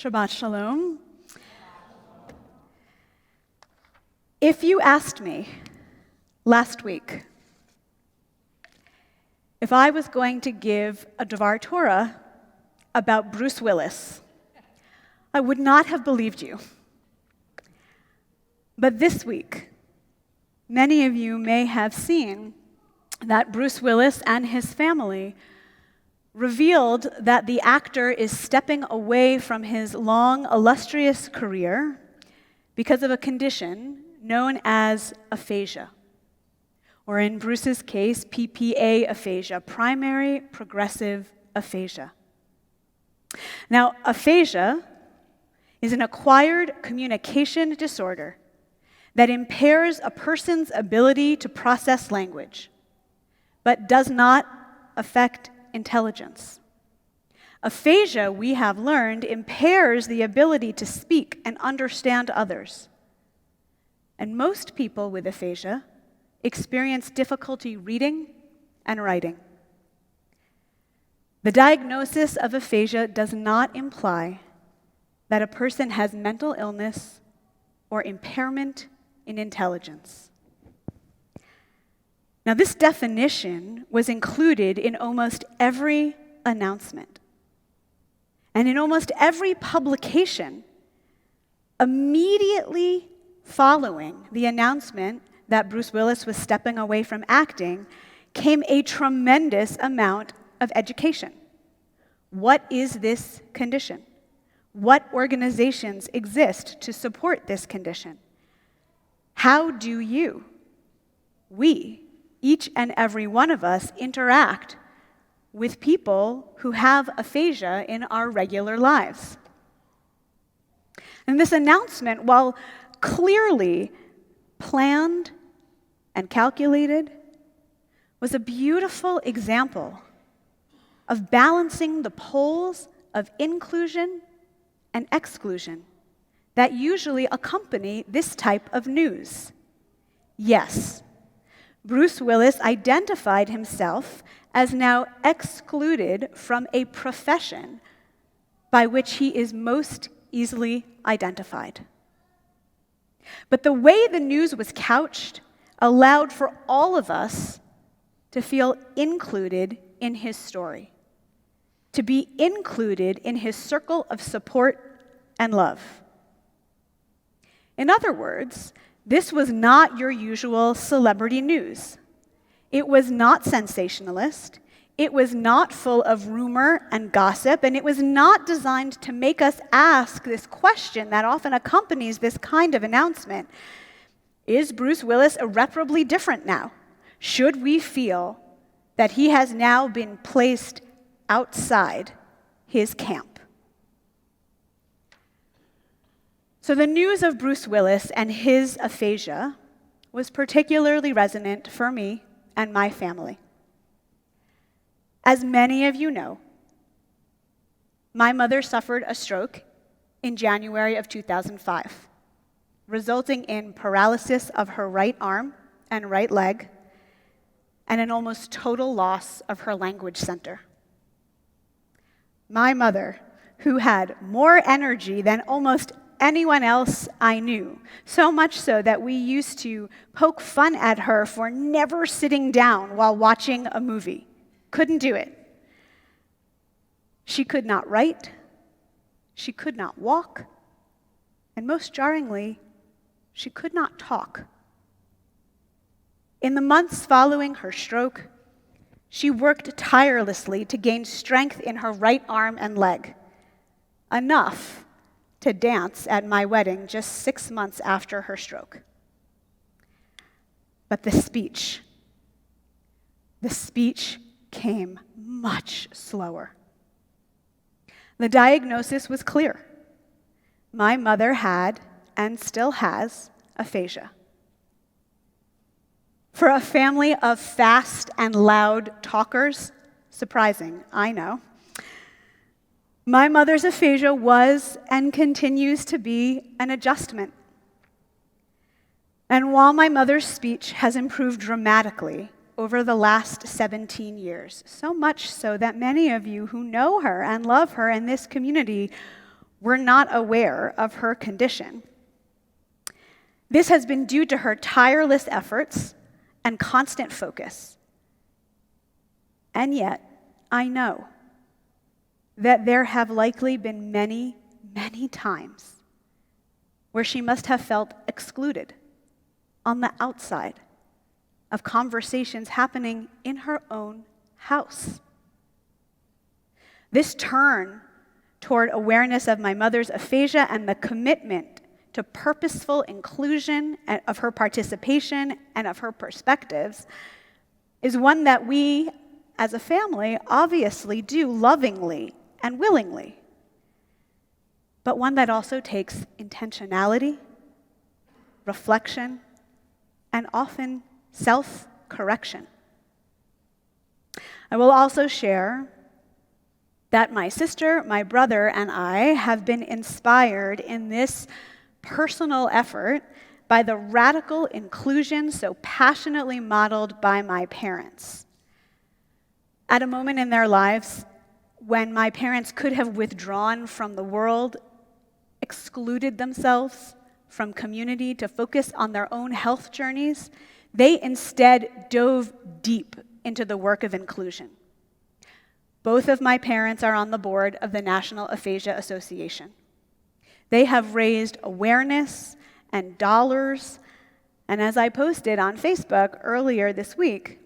Shabbat Shalom. If you asked me last week if I was going to give a Devar Torah about Bruce Willis, I would not have believed you. But this week, many of you may have seen that Bruce Willis and his family revealed that the actor is stepping away from his long, illustrious career because of a condition known as aphasia, or in Bruce's case, PPA aphasia, primary progressive aphasia. Now, aphasia is an acquired communication disorder that impairs a person's ability to process language, but does not affect intelligence. Aphasia, we have learned, impairs the ability to speak and understand others. And most people with aphasia experience difficulty reading and writing. The diagnosis of aphasia does not imply that a person has mental illness or impairment in intelligence. Now, this definition was included in almost every announcement and in almost every publication immediately following the announcement that Bruce Willis was stepping away from acting came a tremendous amount of education. What is this condition? What organizations exist to support this condition? How do you, we, each and every one of us, interact with people who have aphasia in our regular lives? And this announcement, while clearly planned and calculated, was a beautiful example of balancing the poles of inclusion and exclusion that usually accompany this type of news. Yes, Bruce Willis identified himself as now excluded from a profession by which he is most easily identified. But the way the news was couched allowed for all of us to feel included in his story, to be included in his circle of support and love. In other words, this was not your usual celebrity news. It was not sensationalist. It was not full of rumor and gossip, and it was not designed to make us ask this question that often accompanies this kind of announcement. Is Bruce Willis irreparably different now? Should we feel that he has now been placed outside his camp? So the news of Bruce Willis and his aphasia was particularly resonant for me and my family. As many of you know, my mother suffered a stroke in January of 2005, resulting in paralysis of her right arm and right leg and an almost total loss of her language center. My mother, who had more energy than almost anyone else I knew, so much so that we used to poke fun at her for never sitting down while watching a movie. Couldn't do it. She could not write, she could not walk, and most jarringly, she could not talk. In the months following her stroke, she worked tirelessly to gain strength in her right arm and leg, enough to dance at my wedding just 6 months after her stroke. But the speech came much slower. The diagnosis was clear. My mother had, and still has, aphasia. For a family of fast and loud talkers, surprising, I know. My mother's aphasia was and continues to be an adjustment. And while my mother's speech has improved dramatically over the last 17 years, so much so that many of you who know her and love her in this community were not aware of her condition. This has been due to her tireless efforts and constant focus. And yet, I know that there have likely been many, many times where she must have felt excluded on the outside of conversations happening in her own house. This turn toward awareness of my mother's aphasia and the commitment to purposeful inclusion of her participation and of her perspectives is one that we as a family obviously do lovingly and willingly, but one that also takes intentionality, reflection, and often self-correction. I will also share that my sister, my brother, and I have been inspired in this personal effort by the radical inclusion so passionately modeled by my parents. At a moment in their lives when my parents could have withdrawn from the world, excluded themselves from community to focus on their own health journeys, they instead dove deep into the work of inclusion. Both of my parents are on the board of the National Aphasia Association. They have raised awareness and dollars, and as I posted on Facebook earlier this week,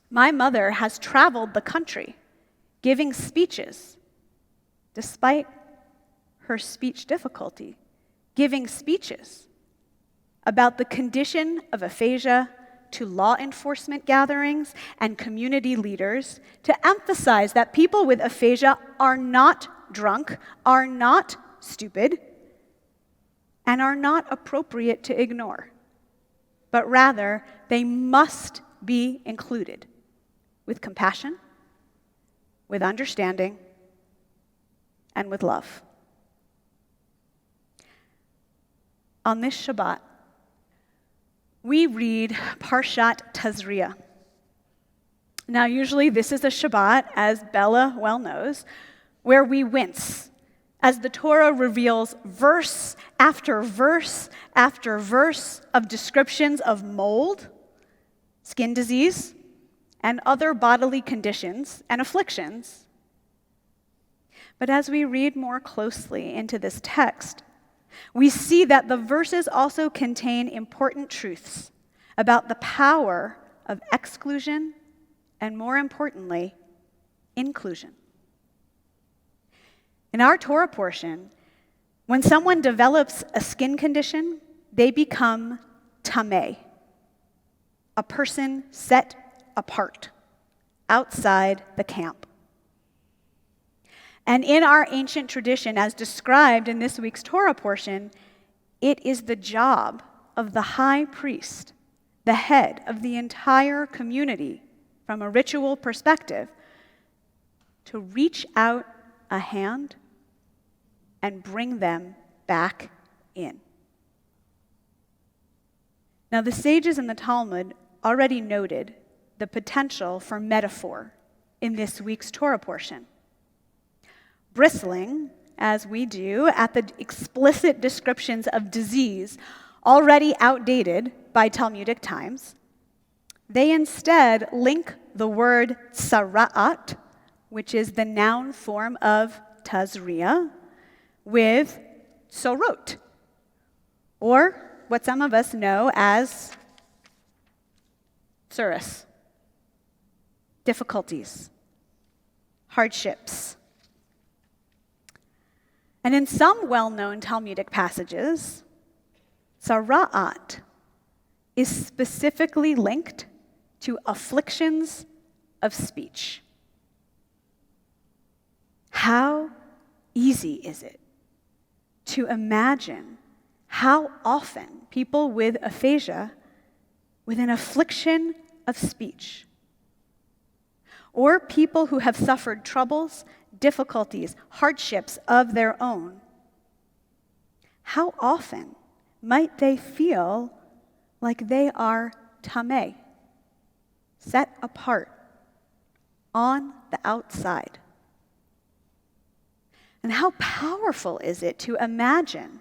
my mother has traveled the country giving speeches, despite her speech difficulty, giving speeches about the condition of aphasia to law enforcement gatherings and community leaders to emphasize that people with aphasia are not drunk, are not stupid, and are not appropriate to ignore, but rather they must be included with compassion, with understanding, and with love. On this Shabbat, we read Parshat Tazria. Now, usually this is a Shabbat, as Bella well knows, where we wince as the Torah reveals verse after verse after verse of descriptions of mold, skin disease, and other bodily conditions and afflictions. But as we read more closely into this text, we see that the verses also contain important truths about the power of exclusion and, more importantly, inclusion. In our Torah portion, when someone develops a skin condition, they become tameh, a person set apart, outside the camp. And in our ancient tradition, as described in this week's Torah portion, it is the job of the high priest, the head of the entire community, from a ritual perspective, to reach out a hand and bring them back in. Now, the sages in the Talmud already noted the potential for metaphor in this week's Torah portion. Bristling, as we do, at the explicit descriptions of disease already outdated by Talmudic times, they instead link the word tzara'at, which is the noun form of tazria, with sorot, or what some of us know as tsuris, difficulties, hardships. And in some well-known Talmudic passages, tzara'at is specifically linked to afflictions of speech. How easy is it to imagine how often people with aphasia, with an affliction of speech, or people who have suffered troubles, difficulties, hardships of their own, how often might they feel like they are tameh, set apart, on the outside? And how powerful is it to imagine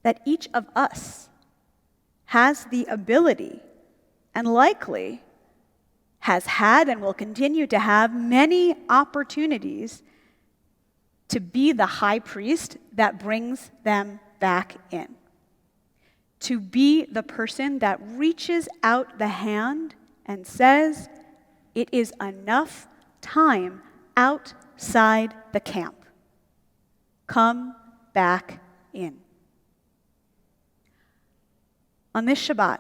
that each of us has the ability and likely has had and will continue to have many opportunities to be the high priest that brings them back in. To be the person that reaches out the hand and says, it is enough time outside the camp. Come back in. On this Shabbat,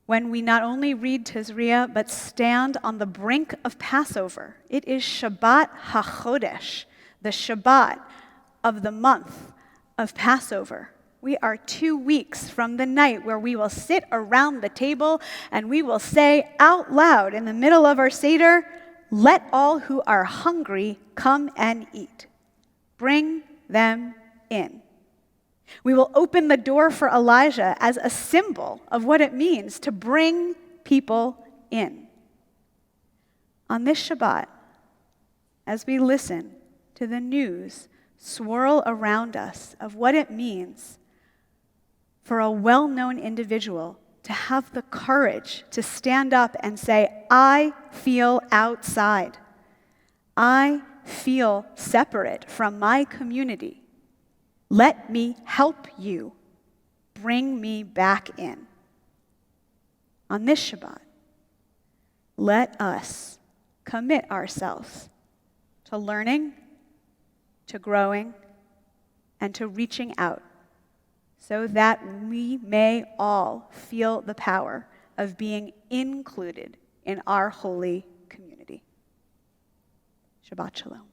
when we not only read Tizriah, but stand on the brink of Passover, it is Shabbat HaChodesh, the Shabbat of the month of Passover. We are 2 weeks from the night where we will sit around the table and we will say out loud in the middle of our Seder, let all who are hungry come and eat. Bring them in. We will open the door for Elijah as a symbol of what it means to bring people in. On this Shabbat, as we listen to the news swirl around us of what it means for a well-known individual to have the courage to stand up and say, I feel outside. I feel separate from my community. Let me help you. Bring me back in. On this Shabbat, let us commit ourselves to learning, to growing, and to reaching out so that we may all feel the power of being included in our holy community. Shabbat Shalom.